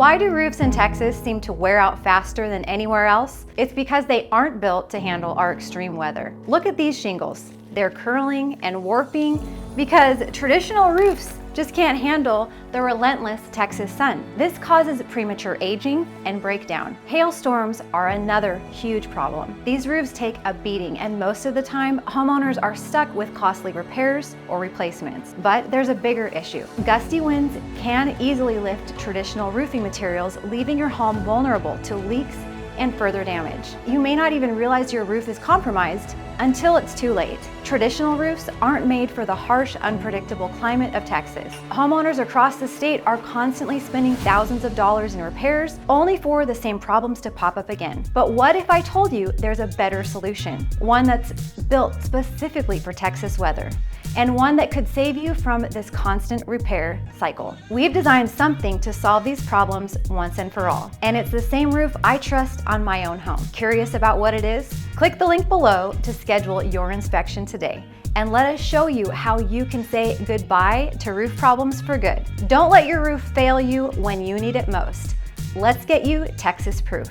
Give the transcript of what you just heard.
Why do roofs in Texas seem to wear out faster than anywhere else? It's because they aren't built to handle our extreme weather. Look at these shingles. They're curling and warping because traditional roofs just can't handle the relentless Texas sun. This causes premature aging and breakdown. Hailstorms are another huge problem. These roofs take a beating, and most of the time, homeowners are stuck with costly repairs or replacements. But there's a bigger issue. Gusty winds can easily lift traditional roofing materials, leaving your home vulnerable to leaks and further damage. You may not even realize your roof is compromised until it's too late. Traditional roofs aren't made for the harsh, unpredictable climate of Texas. Homeowners across the state are constantly spending thousands of dollars in repairs, only for the same problems to pop up again. But what if I told you there's a better solution? One that's built specifically for Texas weather, and one that could save you from this constant repair cycle. We've designed something to solve these problems once and for all, and it's the same roof I trust on my own home. Curious about what it is? Click the link below to schedule your inspection today, and let us show you how you can say goodbye to roof problems for good. Don't let your roof fail you when you need it most. Let's get you Texas proof.